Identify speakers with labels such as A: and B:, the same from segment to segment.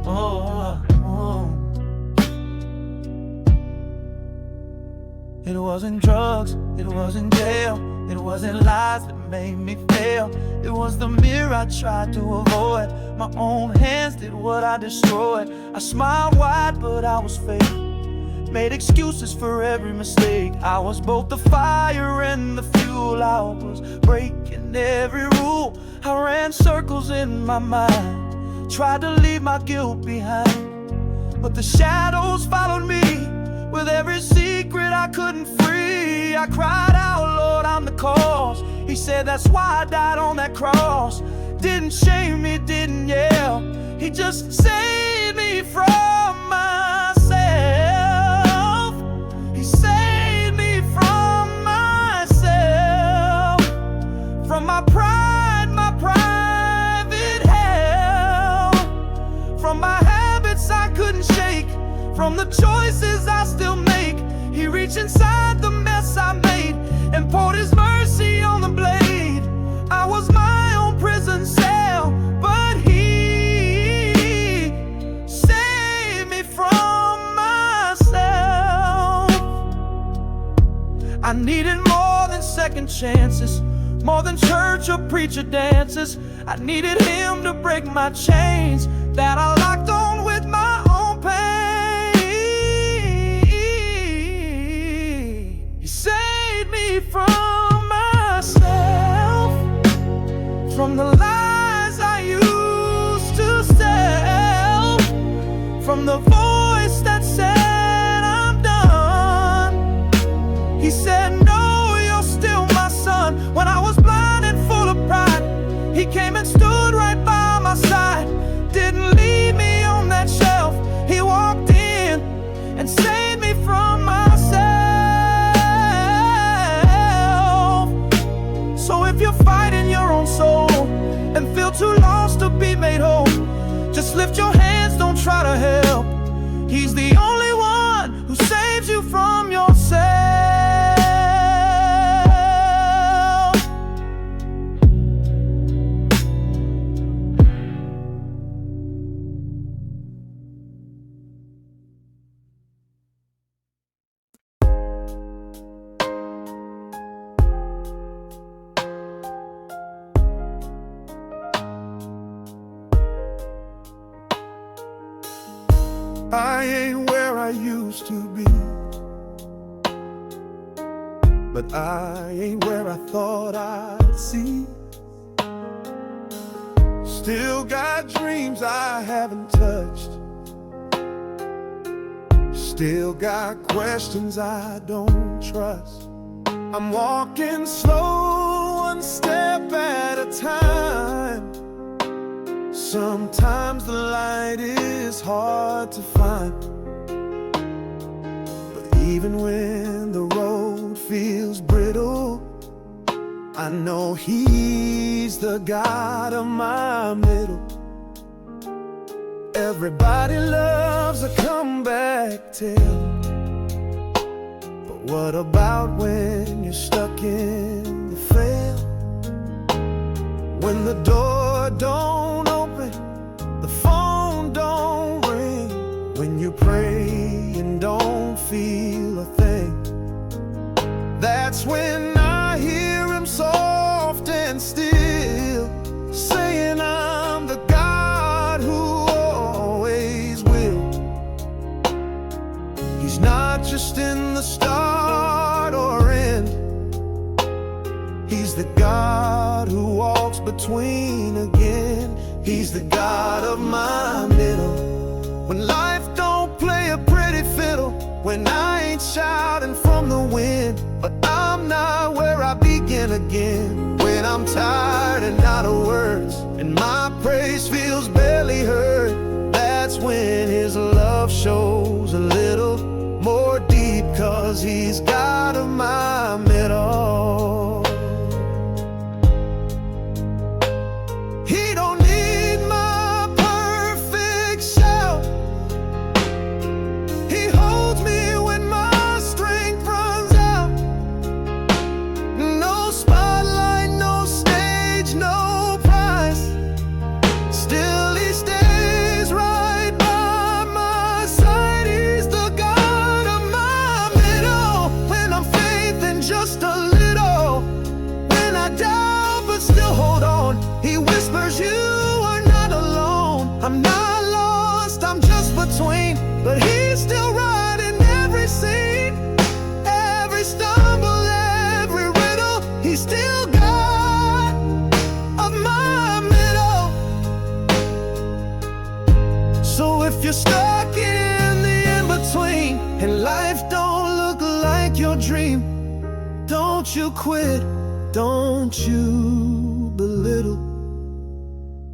A: oh, oh. It wasn't drugs, it wasn't jail, it wasn't lies that made me fail. It was the mirror I tried to avoid. My own hands did what I destroyed. I smiled wide, but I was fake. Made excuses for every mistake. I was both the fire and the fuel. I was breaking every rule. I ran circles in my mind, tried to leave my guilt behind, but the shadows followed me with every secret I couldn't free. I cried out, Lord, I'm the cause. He said, that's why I died on that cross. Didn't shame me, didn't yell. He just saved me from myself. He saved me from myself, from my pride, my private hell, from my habits I couldn't shake, from the choices I still make. He reached inside the mess I made and poured his mercy on the blade. I was my own prison cell, but he saved me from myself. I needed more than second chances, more than church or preacher dances. I needed him to break my chains that I locked on with my own pain. He saved me from myself, from the lies I used to sell, from the voice that said I'm done. He said, no, you're still my son. When I was blind and full of pride, he came and stood right by my side. Didn't leave me on that shelf. He walked in and saved me from myself. So if you're fighting your own soul and feel too lost to be made whole, just lift your hands, don't try to help. He's the only one who saves you from yourself. I ain't where I used to be, but I ain't where I thought I'd see. Still got dreams I haven't touched, still got questions I don't trust. I'm walking slow, one step at a time. Sometimes the light is hard to find, but even when the road feels brittle, I know He's the God of my middle. Everybody loves a comeback tale, but what about when you're stuck in the fail? When the door don't open, the phone don't ring, when you pray and don't feel a thing, that's when I hear Him soft and still, saying I'm the God who always will. He's not just in the start or end, He's the God who walks between again. He's the God of my middle. When life don't play a pretty fiddle, when I ain't shouting from the wind, but I'm not where I begin again. When I'm tired and out of words, and my praise feels barely heard, that's when His love shows a little more deep, 'cause He's God of my middle. He don't need my perfect shout. He holds me when my strength runs out. No spotlight, no stage, no prize. Still He stays right between, but he's still right in every scene. Every stumble, every riddle, he's still God of my middle. So if you're stuck in the in-between and life don't look like your dream, don't you quit, don't you belittle.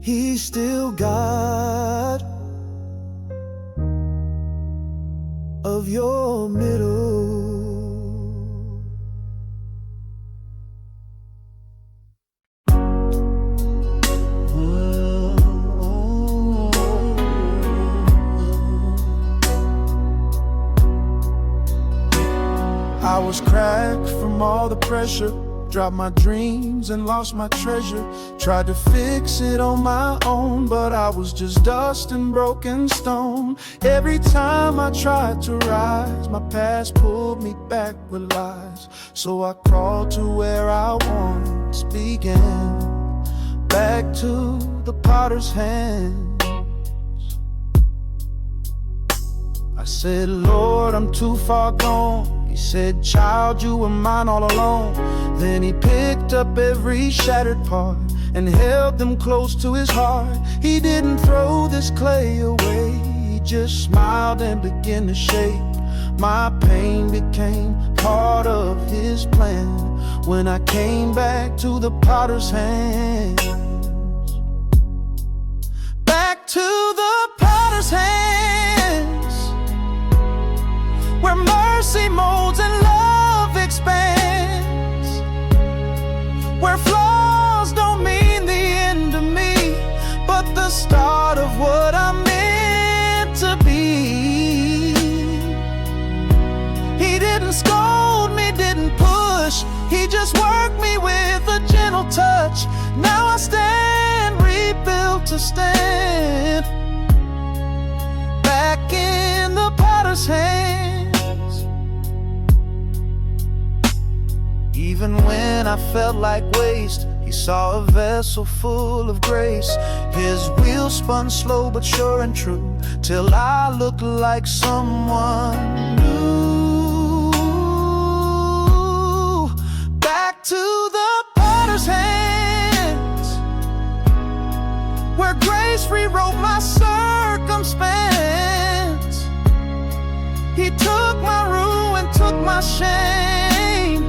A: He's still God of your middle. I was cracked from all the pressure, dropped my dreams and lost my treasure. Tried to fix it on my own, but I was just dust and broken stone. Every time I tried to rise, my past pulled me back with lies. So I crawled to where I once began, back to the potter's hands. I said, Lord, I'm too far gone. He said, child, you were mine all along. Then he picked up every shattered part and held them close to his heart. He didn't throw this clay away, he just smiled and began to shape. My pain became part of his plan when I came back to the potter's hands. Back to the potter's hands, where mercy molds and love expands, where flaws don't mean the end of me, but the start of what I'm meant to be. He didn't scold me, didn't push, he just worked me with a gentle touch. Now I stand rebuilt to stand, back in the potter's hands. Even when I felt like waste, he saw a vessel full of grace. His wheels spun slow but sure and true, till I looked like someone new. Back to the potter's hands, where grace rewrote my circumstance. He took my ruin, took my shame,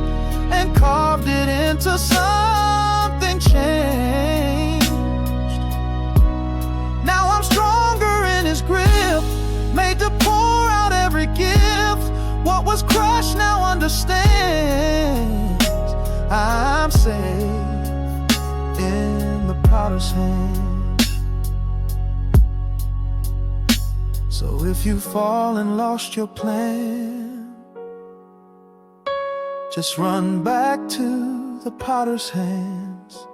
A: and carved it into something changed. Now I'm stronger in his grip, made to pour out every gift. What was crushed now understands. I'm safe in the potter's hand. So if you fall and lost your plan, just run back to the potter's hands.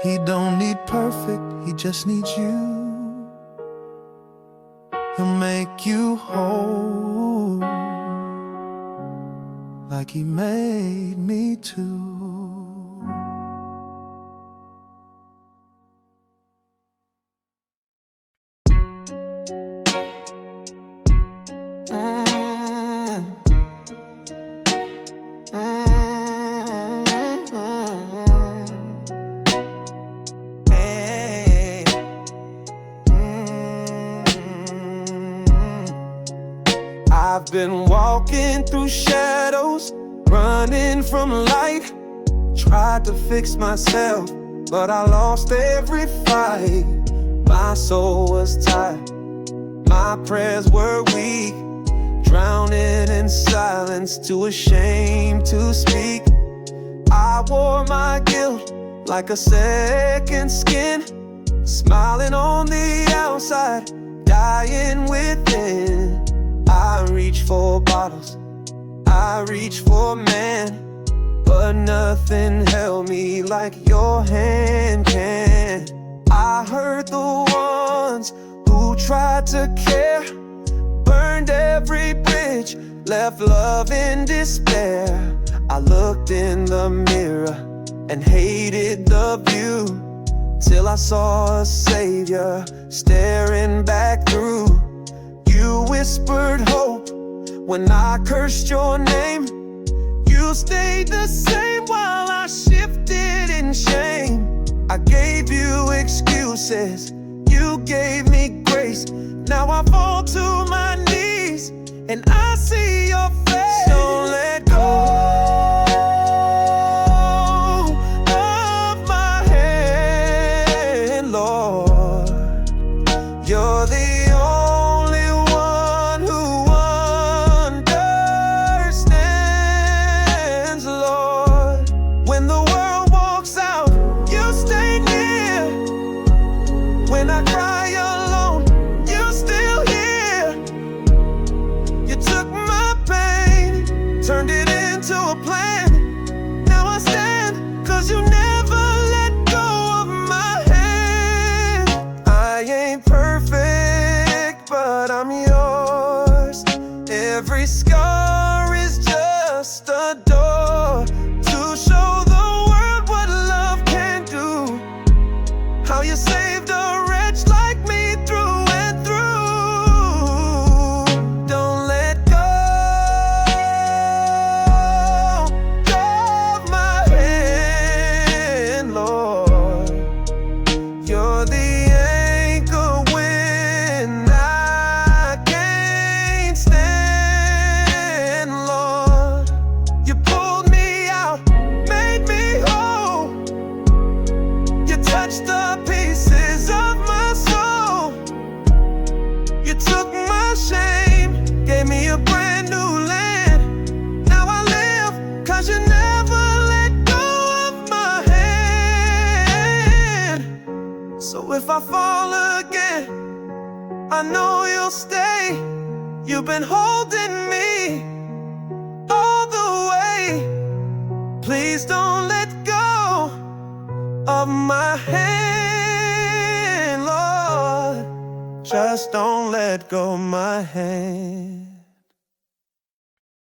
A: He don't need perfect, he just needs you. He'll make you whole, like he made me too. I've been walking through shadows, running from light. Tried to fix myself, but I lost every fight. My soul was tired, my prayers were weak, drowning in silence, too ashamed to speak. I wore my guilt like a second skin, smiling on the outside, dying within. I reach for bottles, I reach for man, but nothing held me like your hand can. I heard the ones who tried to care, burned every bridge, left love in despair. I looked in the mirror and hated the view. till I saw a Savior staring back through. You whispered hope when I cursed your name. You stayed the same while I shifted in shame. I gave you excuses, you gave me grace. Now I fall to my knees and I see your face. Don't let go of my hand, Lord. You're the only one who understands, Lord. When the world walks out, you stay near. When I cry alone, you're still here. You took my pain, turned it into a plan. Now I stand, 'cause you never let go of my hand. I ain't perfect, but I'm yours. Every scar is just a door to show the world what love can do. How you saved a wretch like me through and through. Don't let go of my hand, Lord. You're the anchor when I can't stand, Lord. You pulled me out, made me whole. You touched the pieces of my soul. You took my shame, gave me a brand new land. Now I live, 'cause you never let go of my hand. So if I fall again, I know you'll stay. You've been holding me all the way. Please don't let go of my hand, Lord. Just don't let go of my hand.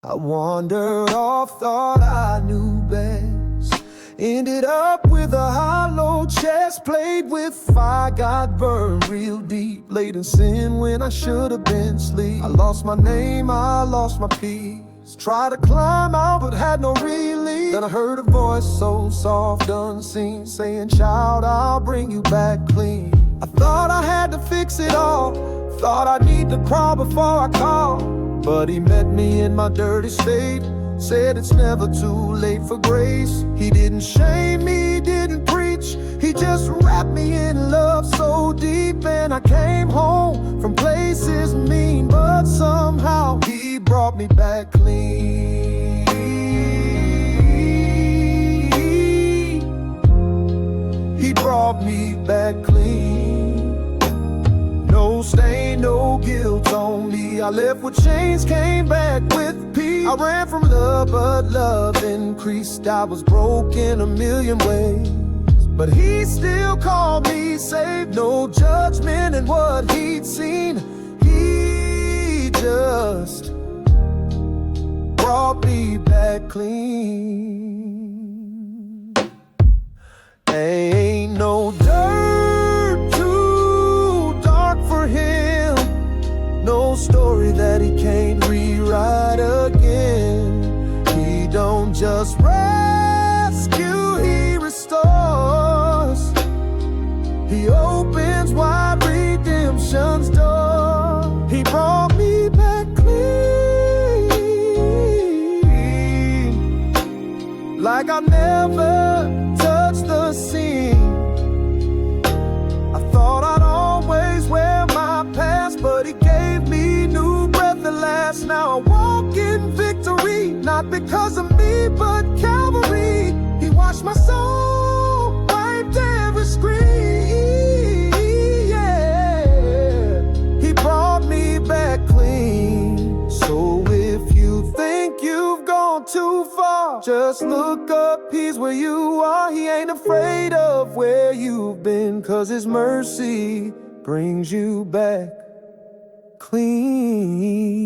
A: I wandered off, thought I knew best. Ended up with a hollow chest, played with fire, got burned real deep. Laid in sin when I should have been asleep. I lost my name, I lost my peace. Tried to climb out but had no relief. Then I heard a voice so soft, unseen, saying, "Child, I'll bring you back clean." I thought I had to fix it all, thought I'd need to crawl before I call. But he met me in my dirty state, said it's never too late for grace. He didn't shame me, didn't preach, he just wrapped me in love so deep. And I came home from places mean, but somehow he brought me back clean. He brought me back clean. No stain, no guilt on me. I left with chains, came back with peace. I ran from love, but love increased. I was broken a million ways, but he still called me saved. No judgment in what he'd seen. He just brought me back clean. Ain't no dirt too dark for him, no story that he can't rewrite again. He don't just rescue, he restores. He opens wide redemption's door. He brought me back clean, like I never touched the scene. I thought I'd always wear my past, but he gave me new breath at last. Now I walk in victory, not because of me, but Calvary. He washed my soul, wiped every screen, yeah. He brought me back clean. So if you think you've gone too far, just look up, he's where you are. He ain't afraid of where you've been, 'cause his mercy brings you back clean.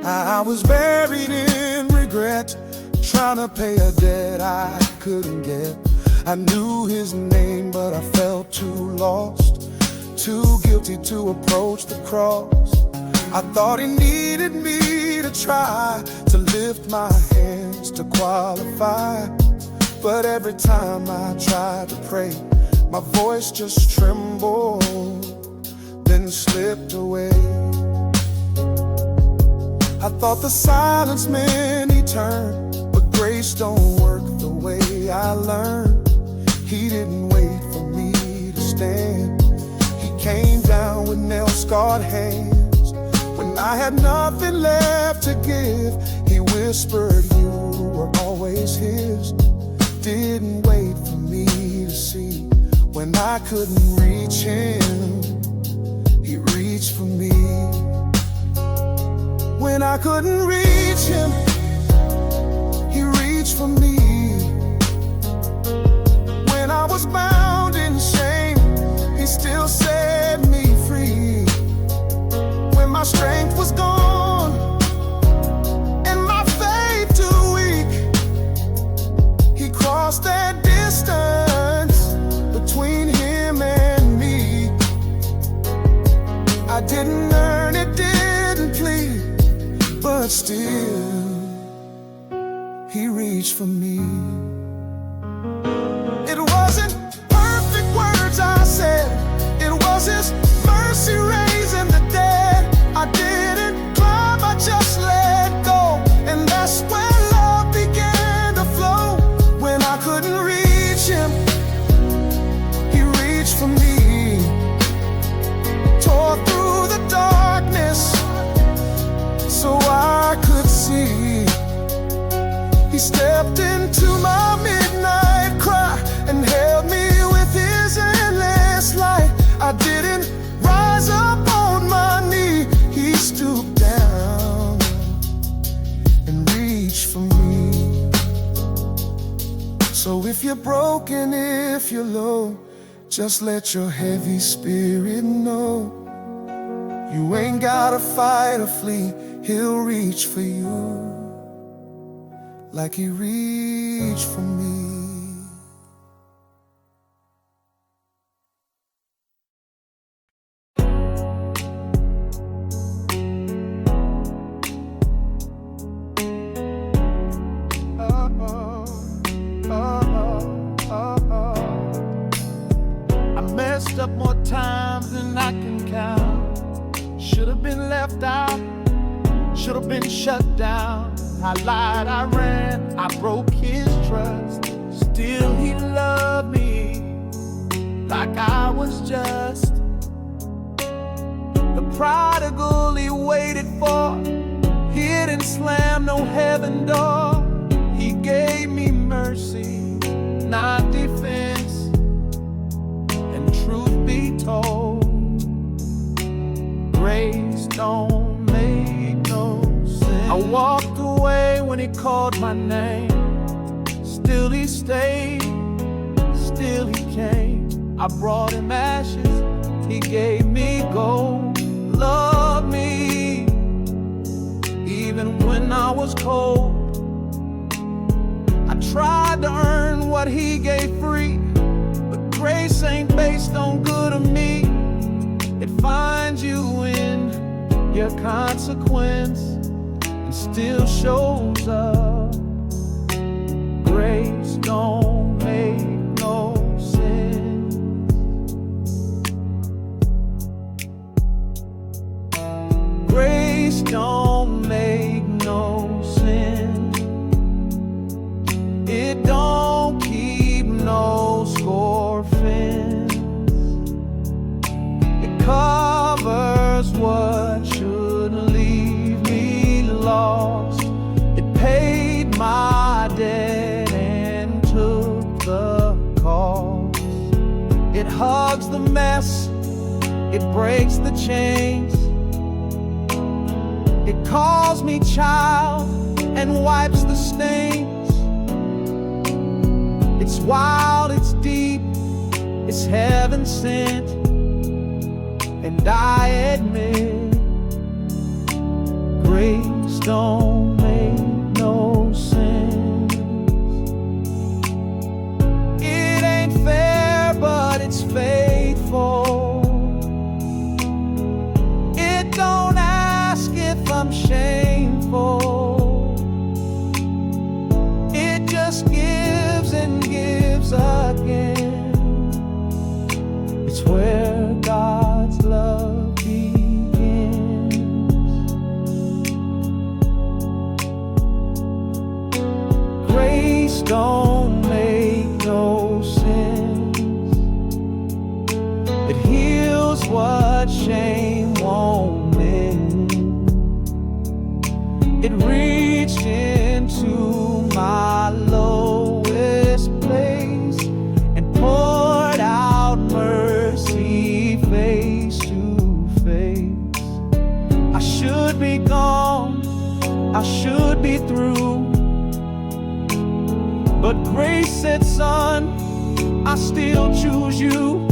A: I was buried in regret, trying to pay a debt I couldn't get. I knew his name, but I felt too lost, too guilty to approach the cross. I thought he needed me to try to lift my hands to qualify, but every time I tried to pray, my voice just trembled, then slipped away. I thought the silence meant he turned, but grace don't work the way I learned. He didn't wait for me to stand. He came down with nail-scarred hands. When I had nothing left to give, he whispered, "You were always his." Didn't wait for me to see. When I couldn't reach him, he reached for me. When I couldn't reach him, he reached for me. When I was bound in shame, he still set me free. When my strength was gone and my faith too weak, he crossed that distance between him and me. I didn't earn it, didn't plead, but still, he reached for me. It wasn't perfect words I said, it was his mercy raising the dead. I didn't climb, I just let go, and that's when love began to flow. When I couldn't reach him, he reached for me. Tore through the darkness so I could see. He stepped into my midnight cry and held me with his endless light. I didn't rise up on my knee, he stooped down and reached for me. So if you're broken, if you're low, just let your heavy spirit know. You ain't gotta fight or flee, he'll reach for you like he reached for me. I messed up more times than I can count. Should have been left out, should have been shut down. I lied, I ran, I broke his trust. Still he loved me like I was just the prodigal he waited for. He didn't slam no heaven door. He gave me mercy, not defense. And truth be told, grace don't make no sense. I walked away when he called my name. Still he stayed, still he came. I brought him ashes, he gave me gold. Loved me even when I was cold. I tried to earn what he gave free, but grace ain't based on good or me. It finds you in your consequence and still shows up. Grace don't make no sense. Grace don't make no sense. It don't keep no score fence. It covers what should leave me lost. It paid my debt and took the cost. It hugs the mess, it breaks the chains. It calls me child and wipes the stains. It's wild, it's deep, it's heaven sent. And I admit, grace don't make no sense. It heals what shame won't mend. It reached into my lowest place and poured out mercy face to face. I should be gone, I should be through, but grace said, son, I still choose you.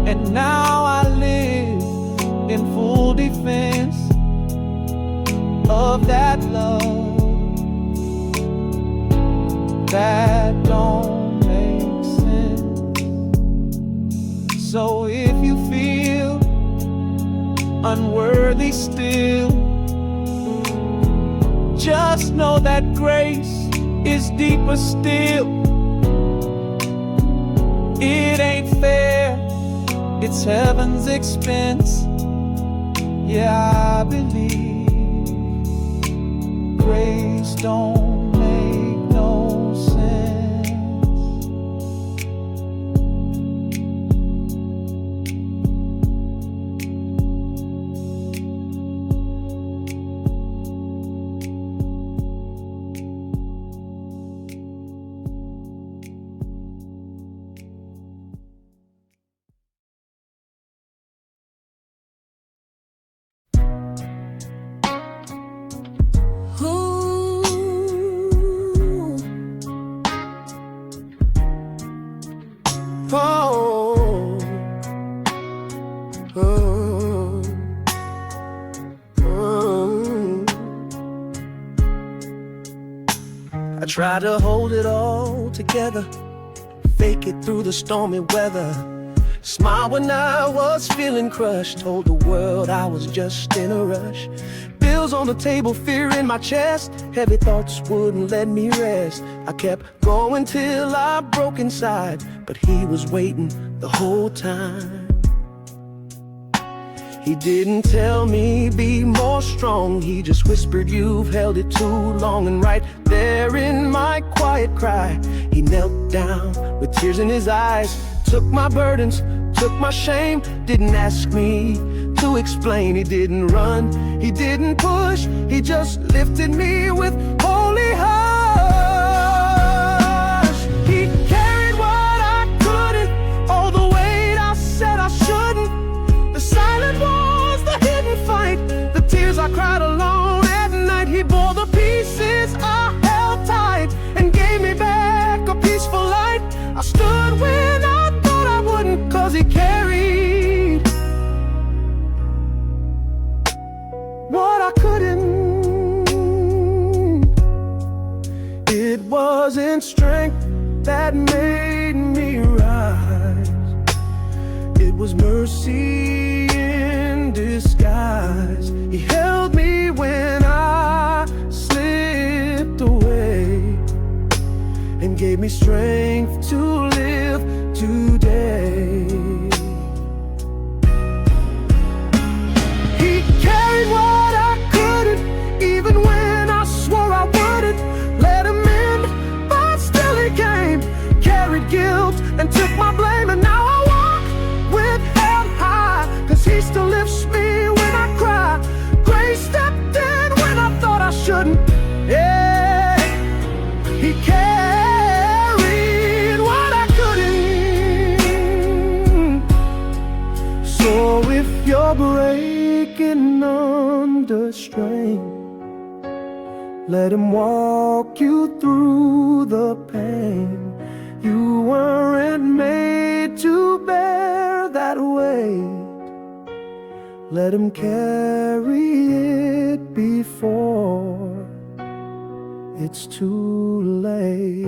A: And now I live in full defense of that love that don't make sense. So if you feel unworthy still, just know that grace is deeper still. It ain't fair, it's heaven's expense. Yeah, I believe grace don't make no sense.
B: Oh, oh, oh. I try to hold it all together, fake it through the stormy weather, smile when I was feeling crushed, told the world I was just in a rush. Bills on the table, fear in my chest, heavy thoughts wouldn't let me rest. I kept going till I broke inside, but he was waiting the whole time. He didn't tell me be more strong, he just whispered you've held it too long. And right there in my quiet cry, he knelt down with tears in his eyes, took my burdens, took my shame, didn't ask me to explain. He didn't run, he didn't push, he just lifted me with holy hush. He carried what I couldn't, all the weight I said I shouldn't, the silent wars, the hidden fight, the tears I cried alone at night. He bore the pieces I held tight and gave me back a peaceful light. I stood when I thought I wouldn't, 'cause he carried what I couldn't. It wasn't strength that made me rise, it was mercy in disguise. He held me when I slipped away and gave me strength to live today. He carried what I couldn't, even when I swore I wouldn't. Let him in, but still he came. Carried guilt and took my blame, and now I walk with head high, 'cause he still lifts me when I cry. Grace stepped in when I thought I shouldn't. Yeah, he carried what I couldn't. So if you're breaking under strain, let him walk you through the pain. You weren't made to bear that weight. Let him carry it before it's too late.